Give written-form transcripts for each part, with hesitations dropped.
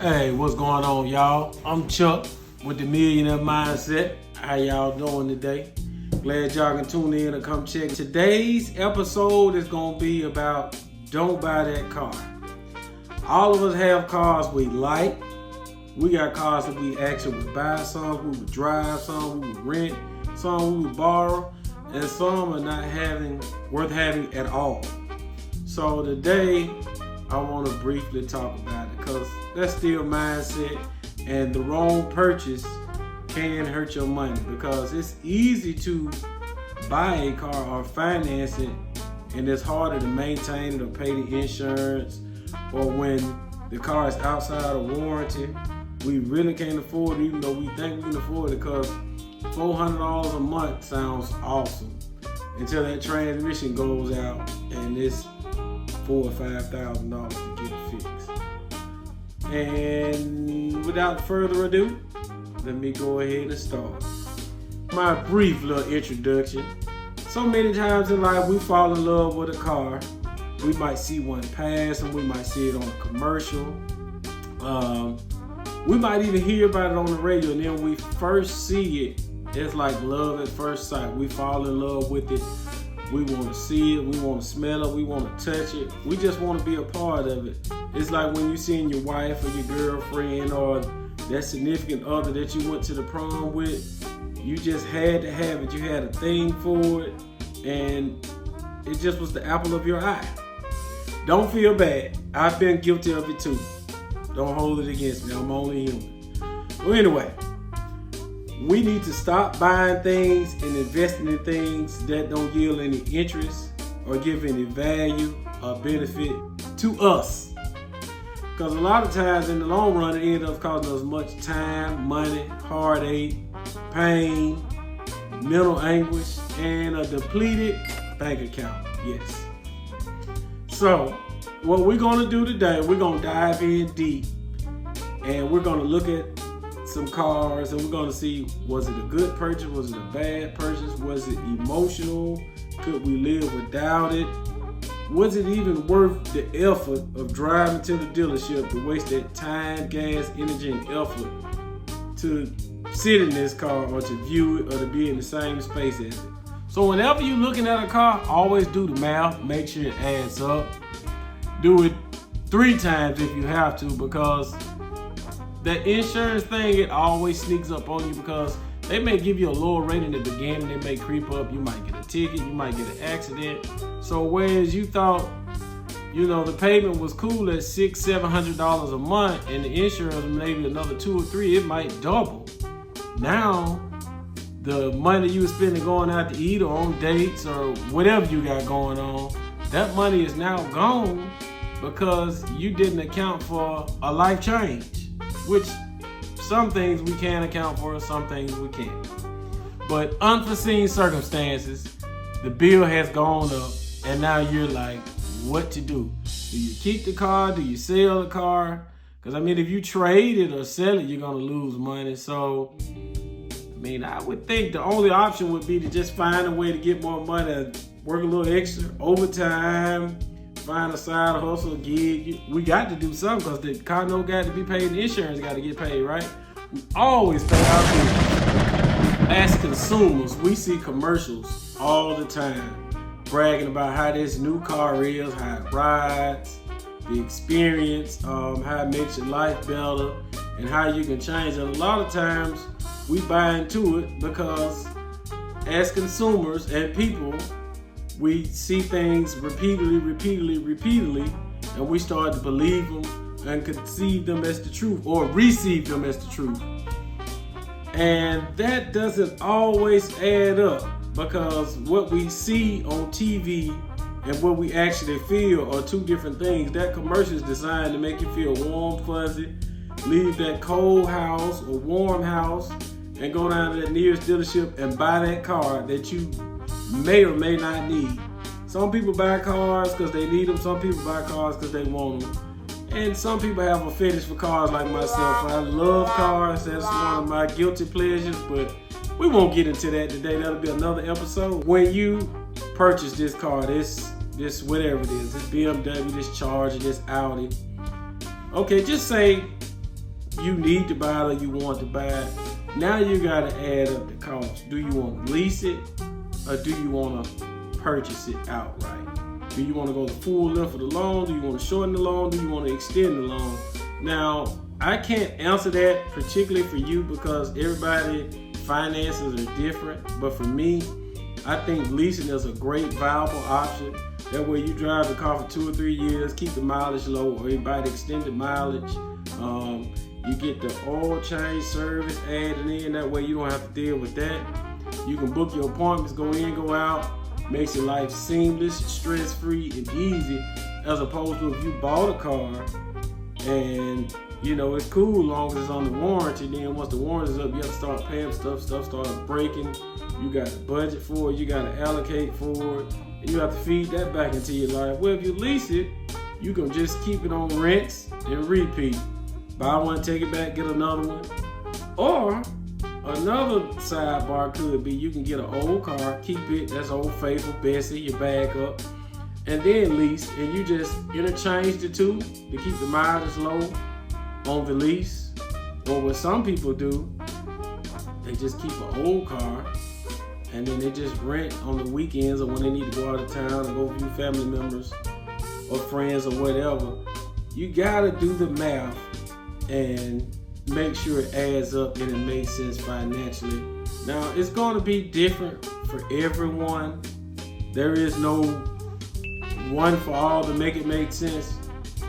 Hey, what's going on, y'all? I'm Chuck with the Millionaire Mindset. How y'all doing today? Glad y'all can tune in and come check. Today's episode is gonna be about don't buy that car. All of us have cars we like. We got cars that we actually would buy, some we would drive, some we would rent, some we would borrow, and some are not worth having at all. So today, I want to briefly talk about it because that's still mindset, and the wrong purchase can hurt your money because it's easy to buy a car or finance it, and it's harder to maintain it or pay the insurance, or when the car is outside of warranty, we really can't afford it even though we think we can afford it because $400 a month sounds awesome until that transmission goes out and it's $4,000 or $5,000 to get it fixed. And without further ado, let me go ahead and start. My brief little introduction. So many times in life we fall in love with a car. We might see one pass and we might see it on a commercial. We might even hear about it on the radio, and then when we first see it, it's like love at first sight. We fall in love with it. We want to see it, we want to smell it, we want to touch it. We just want to be a part of it. It's like when you seeing your wife or your girlfriend or that significant other that you went to the prom with. You just had to have it. You had a thing for it, and it just was the apple of your eye. Don't feel bad. I've been guilty of it too. Don't hold it against me. I'm only human. Well, anyway. We need to stop buying things and investing in things that don't yield any interest or give any value or benefit to us. Because a lot of times in the long run, it ends up costing us much time, money, heartache, pain, mental anguish, and a depleted bank account. Yes. So, what we're going to do today, we're going to dive in deep and we're going to look at some cars and we're going to see, was it a good purchase, was it a bad purchase, was it emotional, could we live without it, was it even worth the effort of driving to the dealership to waste that time, gas, energy, and effort to sit in this car or to view it or to be in the same space as it. So whenever you're looking at a car, always do the math, make sure it adds up. Do it 3 times if you have to, because that insurance thing, it always sneaks up on you because they may give you a lower rate in the beginning, they may creep up, you might get a ticket, you might get an accident. So whereas you thought, the payment was cool at $600-700 a month and the insurance maybe another 2 or 3, it might double. Now, the money you were spending going out to eat or on dates or whatever you got going on, that money is now gone because you didn't account for a life change. Which some things we can account for, some things we can't. But unforeseen circumstances, the bill has gone up, and now you're like, what to do? Do you keep the car? Do you sell the car? Because if you trade it or sell it, you're gonna lose money. So, I would think the only option would be to just find a way to get more money, work a little extra, overtime, find a side hustle, gig. We got to do something because the car note got to be paid, the insurance got to get paid, right? We always pay our bills. As consumers, we see commercials all the time bragging about how this new car is, how it rides, the experience, how it makes your life better, and how you can change it. A lot of times we buy into it because as consumers and people, we see things repeatedly, and we start to believe them and conceive them as the truth or receive them as the truth. And that doesn't always add up because what we see on TV and what we actually feel are 2 different things. That commercial is designed to make you feel warm, fuzzy, leave that cold house or warm house and go down to that nearest dealership and buy that car that you may or may not need. Some people buy cars because they need them. Some people buy cars because they want them. And some people have a fetish for cars like myself. I love cars. That's one of my guilty pleasures, but we won't get into that today. That'll be another episode. When you purchase this car, this whatever it is, this BMW, this Charger, this Audi. Okay, just say you need to buy it or you want to buy it, now you got to add up the cost. Do you want to lease it or do you want to purchase it outright? Do you want to go the full length of the loan? Do you want to shorten the loan? Do you want to extend the loan? Now, I can't answer that particularly for you because everybody's finances are different. But for me, I think leasing is a great viable option. That way you drive the car for 2 or 3 years, keep the mileage low, or you buy the extended mileage. You get the oil change service added in. That way you don't have to deal with that. You can book your appointments, go in, go out. Makes your life seamless, stress-free, and easy, as opposed to if you bought a car and it's cool as long as it's on the warranty. Then once the warranty's up, you have to start paying stuff starts breaking. You got to budget for it, you got to allocate for it, and you have to feed that back into your life. Well, if you lease it, you can just keep it on rents and repeat. Buy one, take it back, get another one. Or another sidebar could be you can get an old car, keep it, that's Old Faithful, Bessie, your backup, and then lease, and you just interchange the two to keep the mileage low on the lease. Or what some people do, they just keep an old car and then they just rent on the weekends or when they need to go out of town and go view family members or friends or whatever. You gotta do the math and make sure it adds up and it makes sense financially. Now, it's going to be different for everyone. There is no one for all to make it make sense.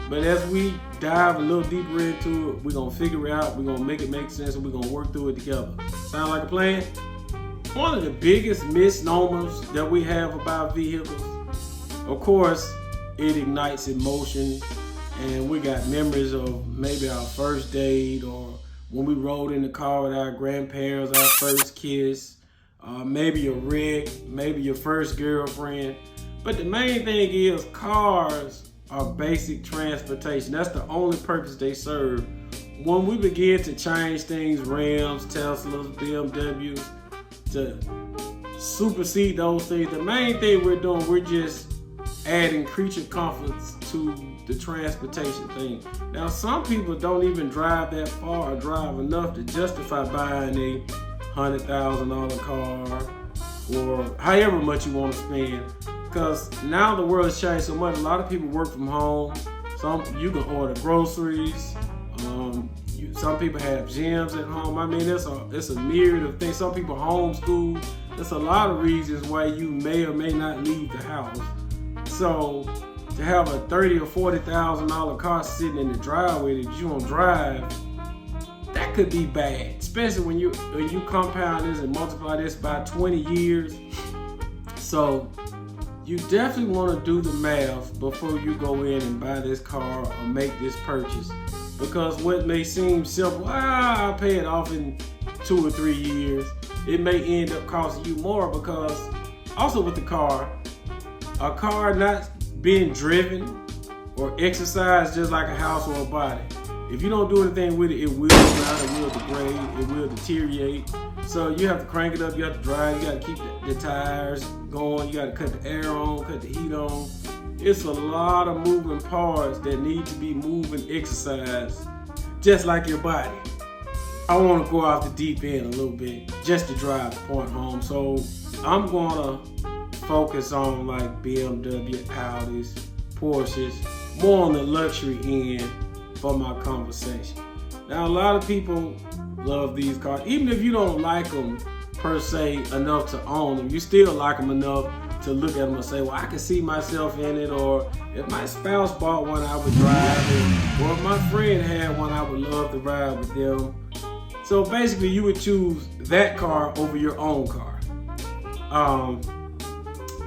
But as we dive a little deeper into it, we're going to figure it out, we're going to make it make sense, and we're going to work through it together. Sound like a plan? One of the biggest misnomers that we have about vehicles, of course, it ignites emotion. And we got memories of maybe our first date or when we rode in the car with our grandparents, our first kiss, maybe a wreck, maybe your first girlfriend. But the main thing is cars are basic transportation. That's the only purpose they serve. When we begin to change things, Rams, Teslas, BMWs, to supersede those things, the main thing we're doing, we're just adding creature comforts to the transportation thing. Now, some people don't even drive that far or drive enough to justify buying a $100,000 car or however much you want to spend. Because now the world has changed so much. A lot of people work from home. You can order groceries. Some people have gyms at home. I mean, it's a myriad of things. Some people homeschool. There's a lot of reasons why you may or may not leave the house. So to have a $30,000 or $40,000 car sitting in the driveway that you don't drive, that could be bad. Especially when you compound this and multiply this by 20 years. So you definitely want to do the math before you go in and buy this car or make this purchase. Because what may seem simple, I'll pay it off in 2 or 3 years, it may end up costing you more because also with the car, a car not being driven or exercised just like a house or a body. If you don't do anything with it, it will rot, it will degrade, it will deteriorate. So you have to crank it up, you have to drive, you got to keep the tires going, you got to cut the air on, cut the heat on. It's a lot of moving parts that need to be moved and exercised, just like your body. I want to go off the deep end a little bit just to drive the point home. So I'm going to focus on like BMW, Audis, Porsches, more on the luxury end for my conversation. Now, a lot of people love these cars. Even if you don't like them per se enough to own them, you still like them enough to look at them and say, well, I can see myself in it, or if my spouse bought one, I would drive it, or if my friend had one, I would love to ride with them. So basically, you would choose that car over your own car.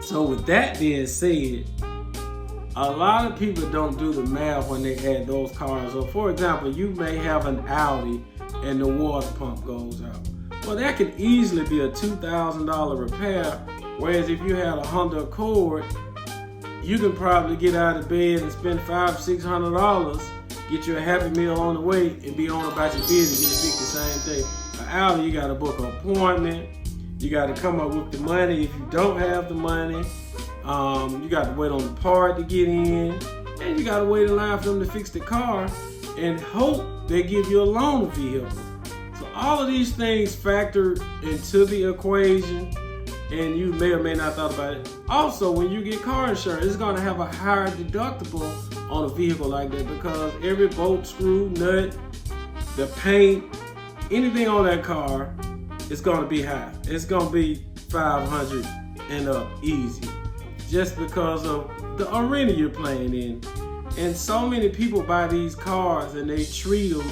So with that being said, a lot of people don't do the math when they add those cars up. For example, you may have an Audi and the water pump goes out. Well, that could easily be a $2,000 repair, whereas if you had a Honda Accord, you can probably get out of bed and spend $500-600, get you a Happy Meal on the way, and be on about your business, get it fixed the same day. An Audi, you got to book an appointment. You got to come up with the money if you don't have the money. You got to wait on the part to get in, and you got to wait in line for them to fix the car and hope they give you a loaner vehicle. So all of these things factor into the equation, and you may or may not thought about it. Also, when you get car insurance, it's gonna have a higher deductible on a vehicle like that because every bolt, screw, nut, the paint, anything on that car, it's gonna be high. It's gonna be $500 and up easy, just because of the arena you're playing in. And so many people buy these cars and they treat them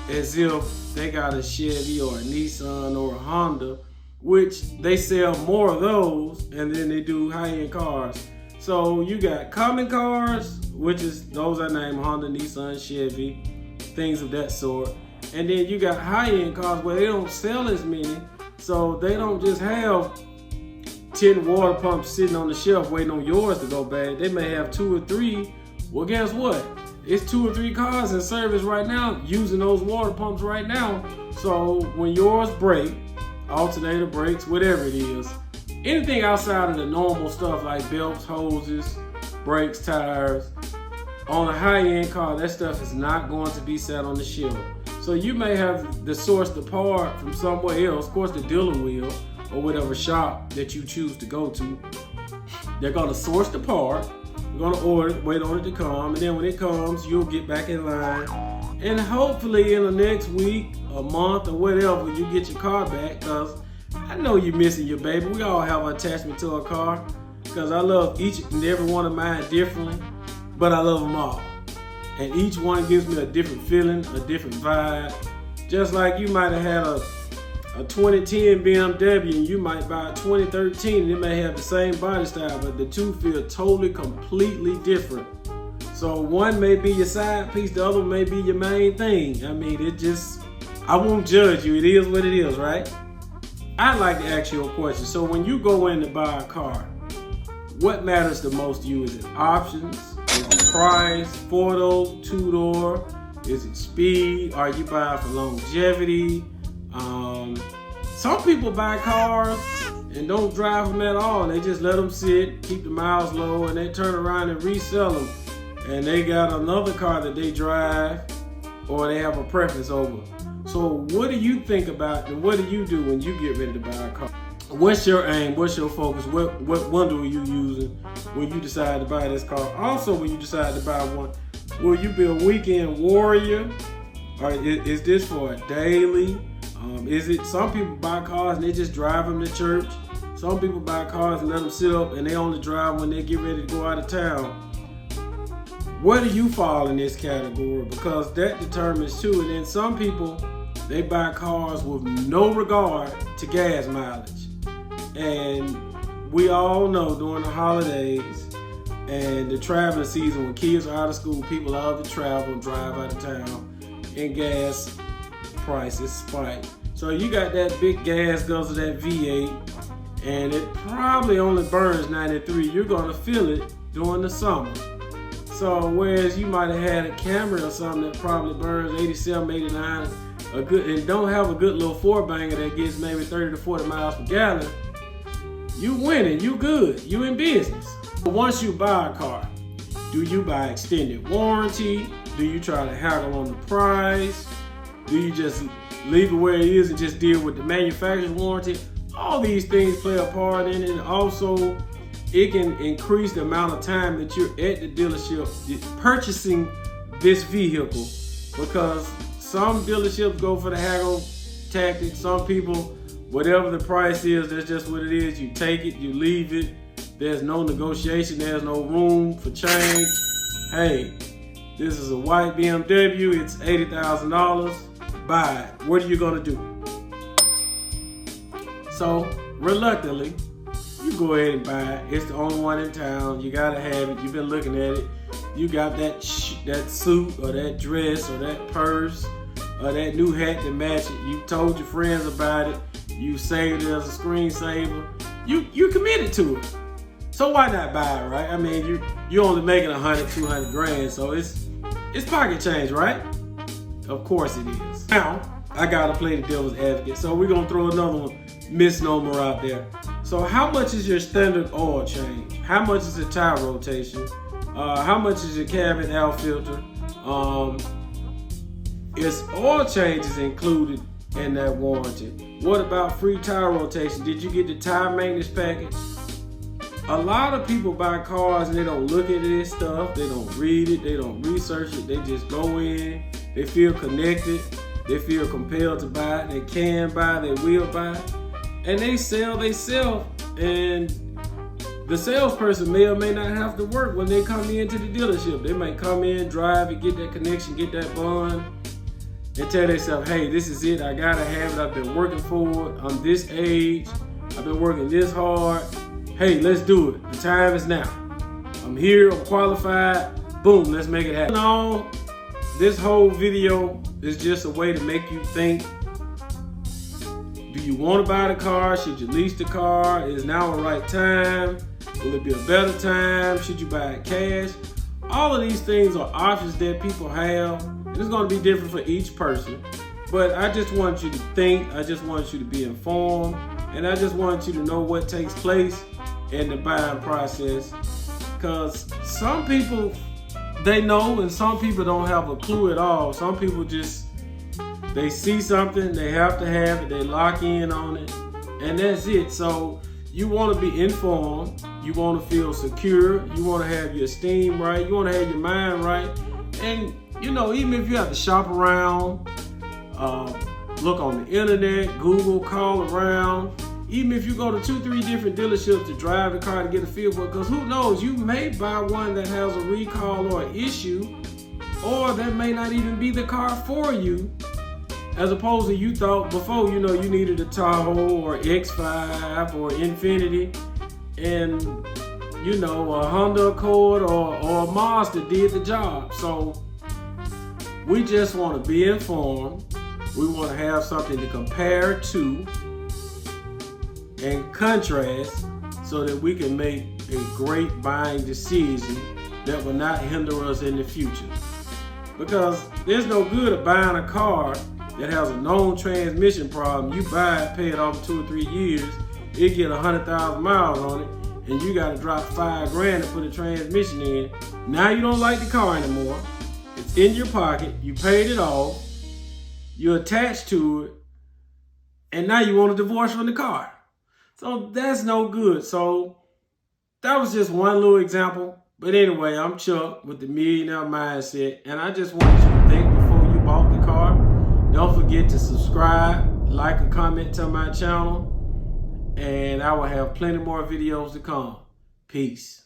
as if they got a Chevy or a Nissan or a Honda, which they sell more of those and then they do high-end cars. So you got common cars, which is those I named Honda, Nissan, Chevy, things of that sort. And then you got high-end cars where they don't sell as many, so they don't just have 10 water pumps sitting on the shelf waiting on yours to go bad. They may have 2 or 3. Well, guess what? It's 2 or 3 cars in service right now using those water pumps right now. So when yours break, alternator brakes, whatever it is, anything outside of the normal stuff like belts, hoses, brakes, tires, on a high-end car, that stuff is not going to be sat on the shelf. So you may have to source the part from somewhere else. Of course, the dealer will, or whatever shop that you choose to go to. They're gonna source the part, you're gonna order it, wait on it to come, and then when it comes, you'll get back in line. And hopefully in the next week, a month, or whatever, you get your car back, because I know you're missing your baby. We all have an attachment to a car, because I love each and every one of mine differently, but I love them all. And each one gives me a different feeling, a different vibe. Just like you might have had a 2010 BMW and you might buy a 2013 and it may have the same body style, but the two feel totally, completely different. So one may be your side piece, the other may be your main thing. I mean, I won't judge you. It is what it is, right? I'd like to ask you a question. So when you go in to buy a car, what matters the most to you? Is it options? Is it price? 4-door, 2-door? Is it speed? Are you buying for longevity? Some people buy cars and don't drive them at all. They just let them sit, keep the miles low, and they turn around and resell them. And they got another car that they drive or they have a preference over. So what do you think about and what do you do when you get ready to buy a car? What's your aim? What's your focus? What window are you using when you decide to buy this car? Also, when you decide to buy one, will you be a weekend warrior? Or is this for a daily? Is it some people buy cars and they just drive them to church? Some people buy cars and let them sit up and they only drive when they get ready to go out of town. Where do you fall in this category? Because that determines too. And then some people, they buy cars with no regard to gas mileage. And we all know during the holidays and the traveling season when kids are out of school, people love to travel and drive out of town, and gas prices spike. So you got that big gas guzzle, that V8, and it probably only burns 93. You're gonna feel it during the summer. So whereas you might have had a Camry or something that probably burns 87, 89, and don't have a good little 4-banger that gets maybe 30 to 40 miles per gallon, you winning, you good, you in business. But once you buy a car, do you buy extended warranty? Do you try to haggle on the price? Do you just leave it where it is and just deal with the manufacturer's warranty? All these things play a part in it. And also, it can increase the amount of time that you're at the dealership purchasing this vehicle, because some dealerships go for the haggle tactic. Some people, whatever the price is, that's just what it is. You take it, you leave it. There's no negotiation. There's no room for change. Hey, this is a white BMW. It's $80,000. Buy it. What are you gonna do? So reluctantly, you go ahead and buy it. It's the only one in town. You gotta have it. You've been looking at it. You got that suit or that dress or that purse or that new hat to match it. You told your friends about it. You saved it as a screensaver. You committed to it. So why not buy it, right? I mean, you're only making 100, 200 grand, so it's pocket change, right? Of course it is. Now, I gotta play the devil's advocate, so we're gonna throw another misnomer out there. So how much is your standard oil change? How much is the tire rotation? How much is your cabin air filter? Is oil changes included in that warranty? What about free tire rotation? Did you get the tire maintenance package? A lot of people buy cars and they don't look at this stuff, they don't read it, they don't research it, they just go in, they feel connected, they feel compelled to buy it, they can buy, they will buy, and they sell, and the salesperson may or may not have to work when they come into the dealership. They might come in, drive it, get that connection, get that bond, and tell themselves, hey, this is it, I gotta have it, I've been working for it, I'm this age, I've been working this hard, hey, let's do it, the time is now. I'm here, I'm qualified, boom, let's make it happen. No, this whole video is just a way to make you think, do you want to buy the car? Should you lease the car? Is now the right time? Will it be a better time? Should you buy it cash? All of these things are options that people have. And it's going to be different for each person. But I just want you to think. I just want you to be informed. And I just want you to know what takes place in the buying process. Because some people, they know, and some people don't have a clue at all. Some people just, they see something, they have to have it, they lock in on it, and that's it. So you want to be informed, you want to feel secure, you want to have your esteem right, you want to have your mind right. And you know, even if you have to shop around, look on the internet, Google, call around, even if you go to 2-3 different dealerships to drive the car to get a feel for it, because who knows, you may buy one that has a recall or an issue, or that may not even be the car for you. As opposed to you thought before, you know, you needed a Tahoe or X5 or Infiniti, and you know, a Honda Accord or a Mazda did the job. So we just want to be informed. We want to have something to compare to and contrast so that we can make a great buying decision that will not hinder us in the future. Because there's no good of buying a car that has a known transmission problem. You buy it, pay it off 2 or 3 years, it get 100,000 miles on it, and you gotta drop $5,000 to put a transmission in. Now you don't like the car anymore. It's in your pocket, you paid it off, you're attached to it, and now you want a divorce from the car. So that's no good. So that was just one little example. But anyway, I'm Chuck with the Millionaire Mindset, and I just want you to think before you bought the car. Don't forget to subscribe, like, and comment to my channel, and I will have plenty more videos to come. Peace.